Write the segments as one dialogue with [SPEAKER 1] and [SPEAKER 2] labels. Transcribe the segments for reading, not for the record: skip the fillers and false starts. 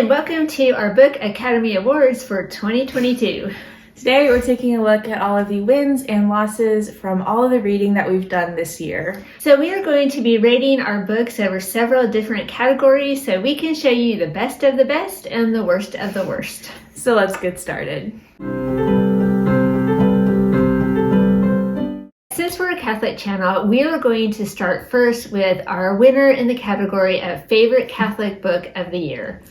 [SPEAKER 1] and welcome to our Book Academy Awards for 2022.
[SPEAKER 2] Today we're taking a look at all of the wins and losses from all of the reading that we've done this year.
[SPEAKER 1] So we are going to be rating our books over several different categories so we can show you the best of the best and the worst of the worst.
[SPEAKER 2] So let's get started.
[SPEAKER 1] Since we're a Catholic channel, we are going to start first with our winner in the category of Favorite Catholic Book of the Year.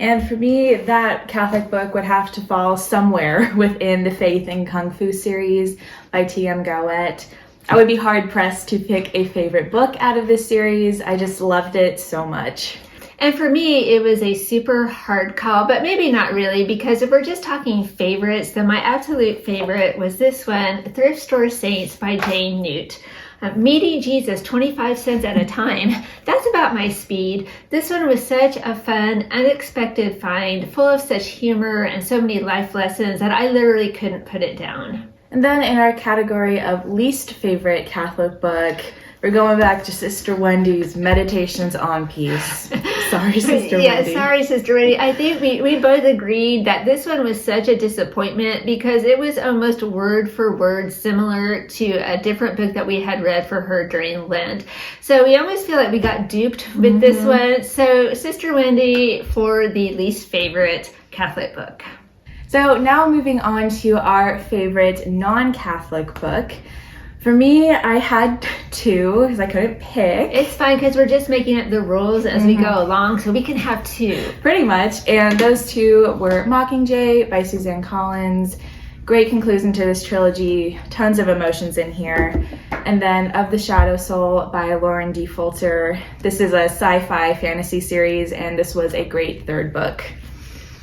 [SPEAKER 2] And for me, that Catholic book would have to fall somewhere within the Faith and Kung Fu series by T.M. Gowett. I would be hard-pressed to pick a favorite book out of this series. I just loved it so much.
[SPEAKER 1] And for me, it was a super hard call, but maybe not really, because if we're just talking favorites, then my absolute favorite was this one, Thrift Store Saints by Jane Newt. Meeting Jesus 25 cents at a time. That's about my speed. This one was such a fun, unexpected find, full of such humor and so many life lessons that I literally couldn't put it down.
[SPEAKER 2] And then in our category of least favorite Catholic book, we're going back to Sister Wendy's Meditations on Peace. Sorry, Sister Wendy.
[SPEAKER 1] Yeah, sorry, Sister Wendy. I think we both agreed that this one was such a disappointment because it was almost word for word similar to a different book that we had read for her during Lent. So we almost feel like we got duped with this one. So Sister Wendy for the least favorite Catholic book.
[SPEAKER 2] So now moving on to our favorite non-Catholic book. For me, I had two because I couldn't pick.
[SPEAKER 1] It's fine because we're just making up the rules as we go along, so we can have two.
[SPEAKER 2] Pretty much. And those two were Mockingjay by Suzanne Collins. Great conclusion to this trilogy. Tons of emotions in here. And then Of the Shadow Soul by Lauren D. Fulter. This is a sci-fi fantasy series, and this was a great third book.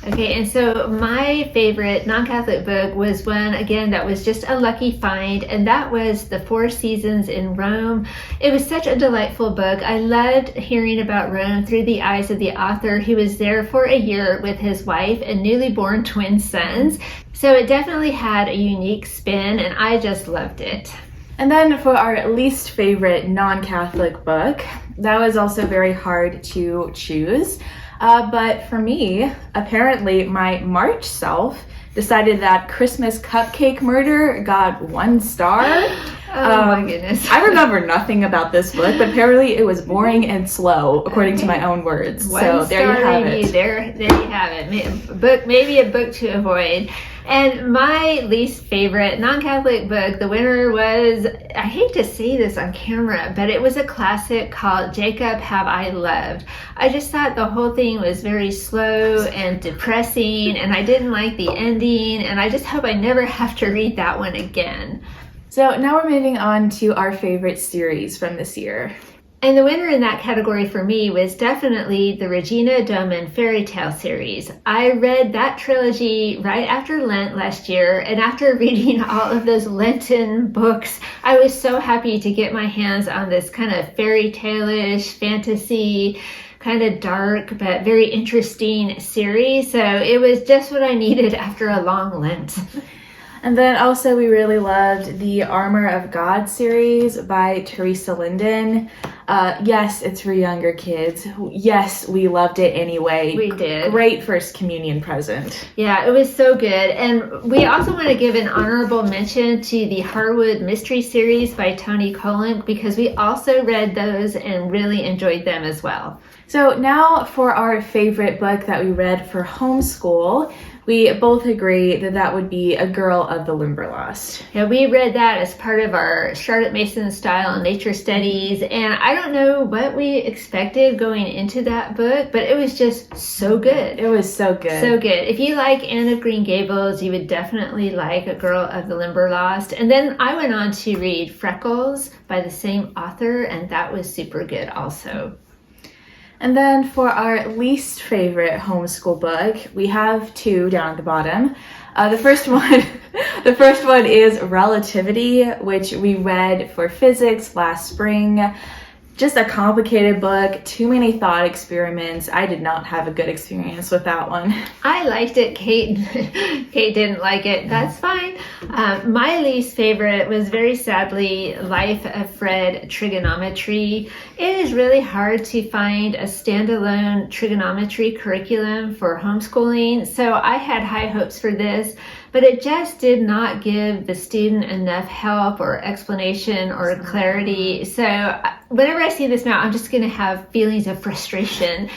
[SPEAKER 1] Okay, and so my favorite non-Catholic book was one, again, that was just a lucky find, and that was The Four Seasons in Rome. It was such a delightful book. I loved hearing about Rome through the eyes of the author, who was there for a year with his wife and newly born twin sons. So it definitely had a unique spin, and I just loved it.
[SPEAKER 2] And then for our least favorite non-Catholic book, that was also very hard to choose. But for me, apparently my March self decided that Christmas Cupcake Murder got 1 star.
[SPEAKER 1] Oh my goodness.
[SPEAKER 2] I remember nothing about this book, but apparently it was boring and slow, according to my own words. So there you have it.
[SPEAKER 1] There you have it. Maybe a book to avoid. And my least favorite non-Catholic book, the winner was, I hate to say this on camera, but it was a classic called Jacob Have I Loved. I just thought the whole thing was very slow and depressing, and I didn't like the ending, and I just hope I never have to read that one again.
[SPEAKER 2] So now we're moving on to our favorite series from this year.
[SPEAKER 1] And the winner in that category for me was definitely the Regina Doman fairy tale series. I read that trilogy right after Lent last year, and after reading all of those Lenten books, I was so happy to get my hands on this kind of fairy tale-ish, fantasy, kind of dark, but very interesting series. So it was just what I needed after a long Lent.
[SPEAKER 2] And then also we really loved the Armor of God series by Teresa Linden. Yes, it's for younger kids. Yes, we loved it anyway.
[SPEAKER 1] We did.
[SPEAKER 2] Great first communion present.
[SPEAKER 1] Yeah, it was so good. And we also want to give an honorable mention to the Harwood Mystery series by Toni Collin, because we also read those and really enjoyed them as well.
[SPEAKER 2] So now for our favorite book that we read for homeschool. We both agree that that would be A Girl of the Limberlost.
[SPEAKER 1] Yeah, we read that as part of our Charlotte Mason style nature studies, and I don't know what we expected going into that book, but it was just so good.
[SPEAKER 2] It was so good.
[SPEAKER 1] So good. If you like Anne of Green Gables, you would definitely like A Girl of the Limberlost. And then I went on to read Freckles by the same author, and that was super good also.
[SPEAKER 2] And then for our least favorite homeschool book, we have two down at the bottom. The first one is Relativity, which we read for physics last spring. just a complicated book, too many thought experiments. I did not have a good experience with that one.
[SPEAKER 1] I liked it. Kate didn't like it. That's fine. My least favorite was very sadly Life of Fred Trigonometry. It is really hard to find a standalone trigonometry curriculum for homeschooling, so I had high hopes for this, but it just did not give the student enough help or explanation or clarity. So whenever I see this now, I'm just going to have feelings of frustration.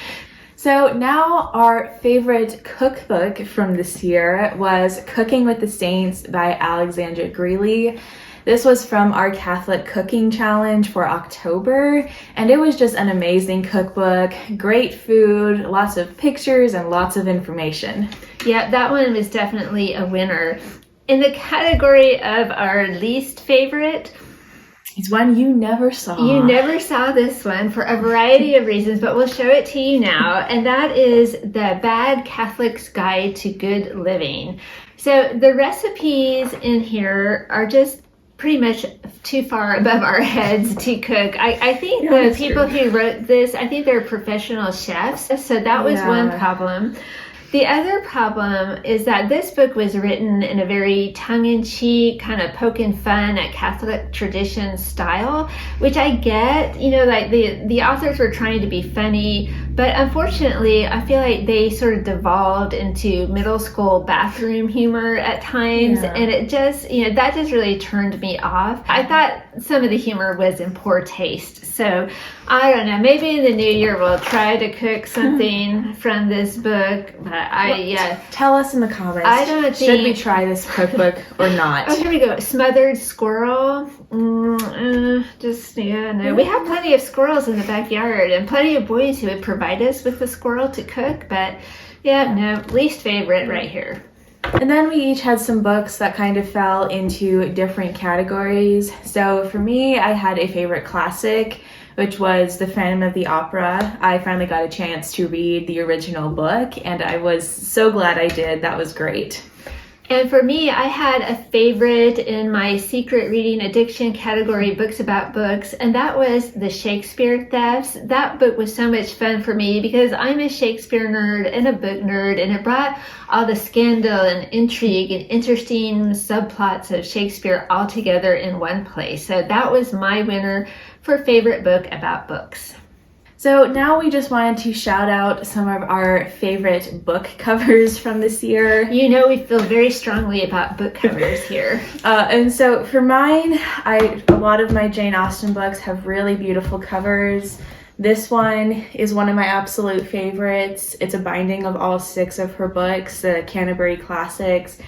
[SPEAKER 2] So now our favorite cookbook from this year was Cooking with the Saints by Alexandra Greeley. This was from our Catholic Cooking Challenge for October, and it was just an amazing cookbook, great food, lots of pictures, and lots of information.
[SPEAKER 1] Yeah, that one was definitely a winner. In the category of our least favorite,
[SPEAKER 2] it's one you never saw.
[SPEAKER 1] You never saw this one for a variety of reasons, but we'll show it to you now, and that is The Bad Catholic's Guide to Good Living. So the recipes in here are just pretty much too far above our heads to cook. I think the people who wrote this, I think they're professional chefs, so that was one problem. The other problem is that this book was written in a very tongue-in-cheek, kind of poking fun at Catholic tradition style, which I get, you know, like the authors were trying to be funny, but unfortunately, I feel like they sort of devolved into middle school bathroom humor at times, and it just, you know, that just really turned me off. I thought some of the humor was in poor taste, so I don't know, maybe in the new year we'll try to cook something from this book, but
[SPEAKER 2] tell us in the comments.
[SPEAKER 1] I don't think,
[SPEAKER 2] should we try this cookbook or not?
[SPEAKER 1] Oh, here we go. Smothered squirrel. No. We have plenty of squirrels in the backyard and plenty of boys who would provide us with the squirrel to cook, but no, least favorite right here.
[SPEAKER 2] And then we each had some books that kind of fell into different categories. So for me, I had a favorite classic, which was The Phantom of the Opera. I finally got a chance to read the original book, and I was so glad I did. That was great.
[SPEAKER 1] And for me, I had a favorite in my secret reading addiction category, books about books, and that was The Shakespeare Thefts. That book was so much fun for me because I'm a Shakespeare nerd and a book nerd, and it brought all the scandal and intrigue and interesting subplots of Shakespeare all together in one place. So that was my winner for favorite book about books.
[SPEAKER 2] So now we just wanted to shout out some of our favorite book covers from this year.
[SPEAKER 1] You know, we feel very strongly about book covers here.
[SPEAKER 2] And so for mine, a lot of my Jane Austen books have really beautiful covers. This one is one of my absolute favorites. It's a binding of all 6 of her books, the Canterbury Classics.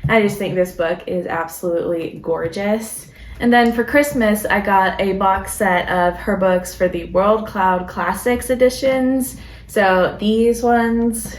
[SPEAKER 2] I just think this book is absolutely gorgeous. And then for Christmas, I got a box set of her books for the World Cloud Classics editions. So these ones,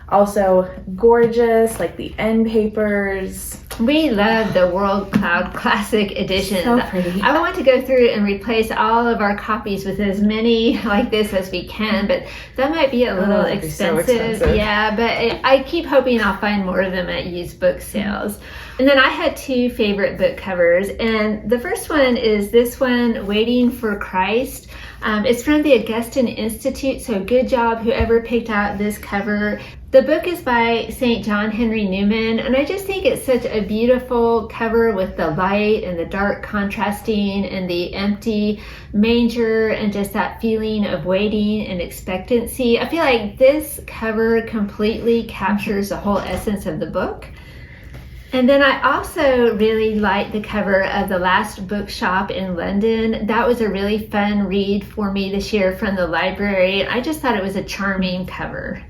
[SPEAKER 2] also gorgeous, like the end papers.
[SPEAKER 1] We love the World Cloud Classic edition.
[SPEAKER 2] So pretty. I
[SPEAKER 1] want to go through and replace all of our copies with as many like this as we can, but that might be a little expensive.
[SPEAKER 2] So expensive.
[SPEAKER 1] Yeah, but I keep hoping I'll find more of them at used book sales. And then I had 2 favorite book covers, and the first one is this one, Waiting for Christ. It's from the Augustine Institute, so good job whoever picked out this cover. The book is by St. John Henry Newman, and I just think it's such a beautiful cover with the light and the dark contrasting and the empty manger and just that feeling of waiting and expectancy. I feel like this cover completely captures the whole essence of the book. And then I also really liked the cover of The Last Bookshop in London. That was a really fun read for me this year from the library. I just thought it was a charming cover.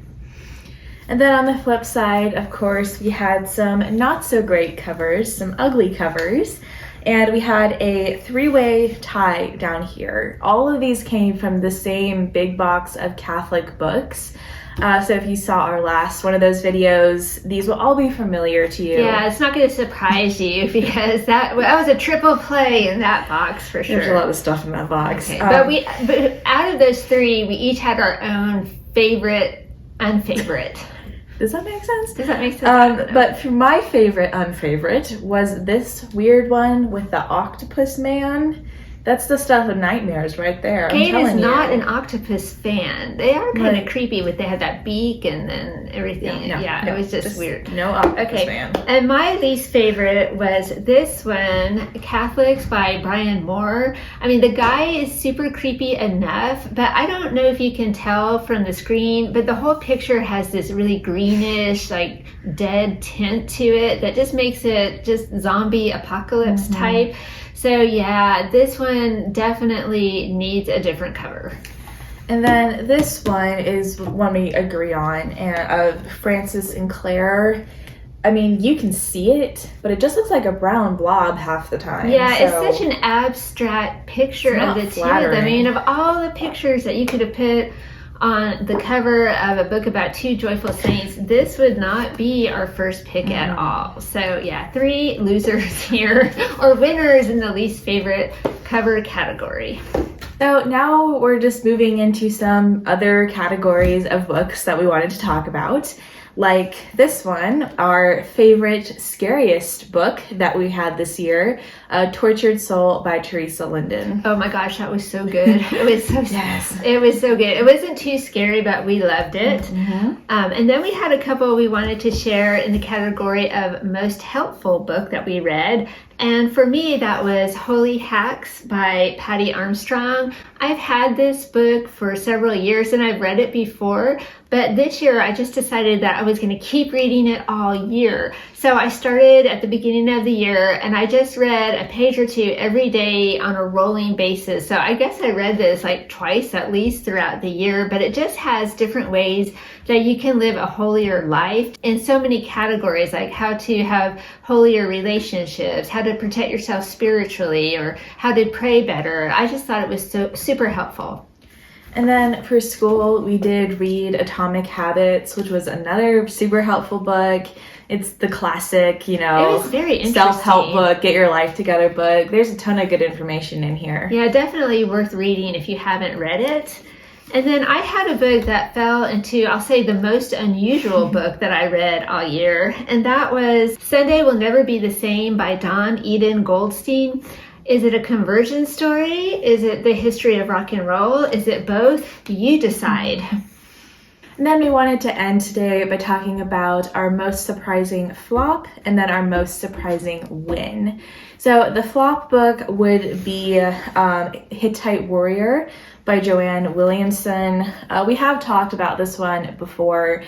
[SPEAKER 2] And then on the flip side, of course, we had some not so great covers, some ugly covers. And we had a 3-way tie down here. All of these came from the same big box of Catholic books. So if you saw our last one of those videos, these will all be familiar to you.
[SPEAKER 1] Yeah, it's not going to surprise you because that was a triple play in that box for sure.
[SPEAKER 2] There's a lot of stuff in that box.
[SPEAKER 1] Okay. But out of those 3, we each had our own favorite, unfavorite.
[SPEAKER 2] Does that make sense?
[SPEAKER 1] Does that make sense?
[SPEAKER 2] But for my favorite unfavorite was this weird one with the octopus man. That's the stuff of nightmares right there.
[SPEAKER 1] Kate is not
[SPEAKER 2] you.
[SPEAKER 1] an octopus fan. They are kind of creepy with they had that beak and then everything. Yeah, it was just weird.
[SPEAKER 2] No octopus fan.
[SPEAKER 1] And my least favorite was this one, Catholics by Brian Moore. I mean, the guy is super creepy enough, but I don't know if you can tell from the screen, but the whole picture has this really greenish, like dead tint to it that just makes it just zombie apocalypse type. So yeah, this one definitely needs a different cover.
[SPEAKER 2] And then this one is one we agree on, and of Francis and Claire. I mean, you can see it, but it just looks like a brown blob half the time.
[SPEAKER 1] Yeah, it's such an abstract picture of the two of them. I mean, of all the pictures that you could have put on the cover of a book about two joyful saints, this would not be our first pick at all. So yeah, 3 losers here, or winners in the least favorite cover category.
[SPEAKER 2] So now we're just moving into some other categories of books that we wanted to talk about. Like this one, our favorite, scariest book that we had this year, Tortured Soul by Teresa Linden.
[SPEAKER 1] Oh my gosh, that was so good. It was so It was so good. It wasn't too scary, but we loved it. And then we had a couple we wanted to share in the category of most helpful book that we read. And for me, that was Holy Hacks by Patty Armstrong. I've had this book for several years and I've read it before, but this year I just decided that I was going to keep reading it all year. So I started at the beginning of the year and I just read a page or two every day on a rolling basis. So I guess I read this like twice at least throughout the year, but it just has different ways that you can live a holier life in so many categories, like how to have holier relationships, how to protect yourself spiritually, or how to pray better. I just thought it was so super helpful.
[SPEAKER 2] And then for school, we did read Atomic Habits, which was another super helpful book. It's the classic, you know,
[SPEAKER 1] it was very interesting.
[SPEAKER 2] Self-help book, get your life together book. There's a ton of good information in here.
[SPEAKER 1] Yeah, definitely worth reading if you haven't read it. And then I had a book that fell into, I'll say, the most unusual book that I read all year, and that was Sunday Will Never Be the Same by Dawn Eden Goldstein. Is it a conversion story? Is it the history of rock and roll? Is it both? You decide.
[SPEAKER 2] And then we wanted to end today by talking about our most surprising flop and then our most surprising win. So the flop book would be Hittite Warrior by Joanne Williamson. We have talked about this one before,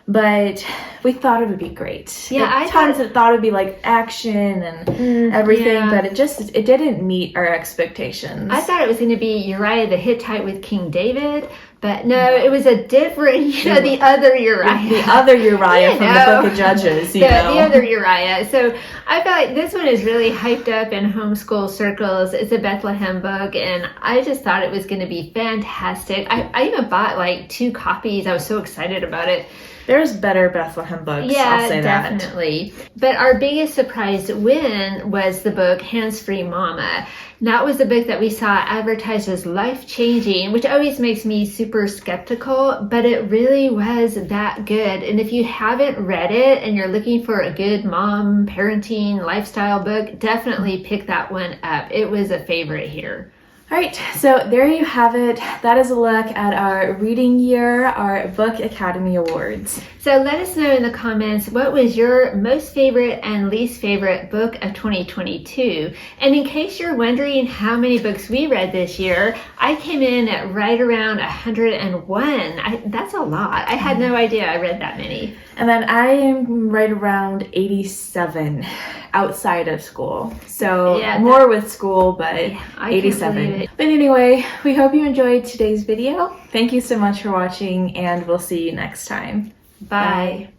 [SPEAKER 2] but we thought it would be great.
[SPEAKER 1] Yeah, I
[SPEAKER 2] thought it would be like action and everything, but it didn't meet our expectations.
[SPEAKER 1] I thought it was going to be Uriah the Hittite with King David, but no, it was a different, the other Uriah.
[SPEAKER 2] The other Uriah from the Book of Judges,
[SPEAKER 1] the other Uriah. So I feel like this one is really hyped up in homeschool circles. It's a Bethlehem book, and I just thought it was going to be fantastic. I even bought like 2 copies. I was so excited about it.
[SPEAKER 2] There's better Bethlehem books, I'll say that.
[SPEAKER 1] Definitely. But our biggest surprise win was the book Hands-Free Mama. That was a book that we saw advertised as life-changing, which always makes me super skeptical, but it really was that good. And if you haven't read it and you're looking for a good mom, parenting, lifestyle book, definitely pick that one up. It was a favorite here.
[SPEAKER 2] All right, so there you have it. That is a look at our reading year, our Book Academy Awards.
[SPEAKER 1] So let us know in the comments, what was your most favorite and least favorite book of 2022? And in case you're wondering how many books we read this year, I came in at right around 101. That's a lot. I had no idea I read that many.
[SPEAKER 2] And then I am right around 87 outside of school. So more with school, but 87. But anyway, we hope you enjoyed today's video. Thank you so much for watching, and we'll see you next time.
[SPEAKER 1] Bye.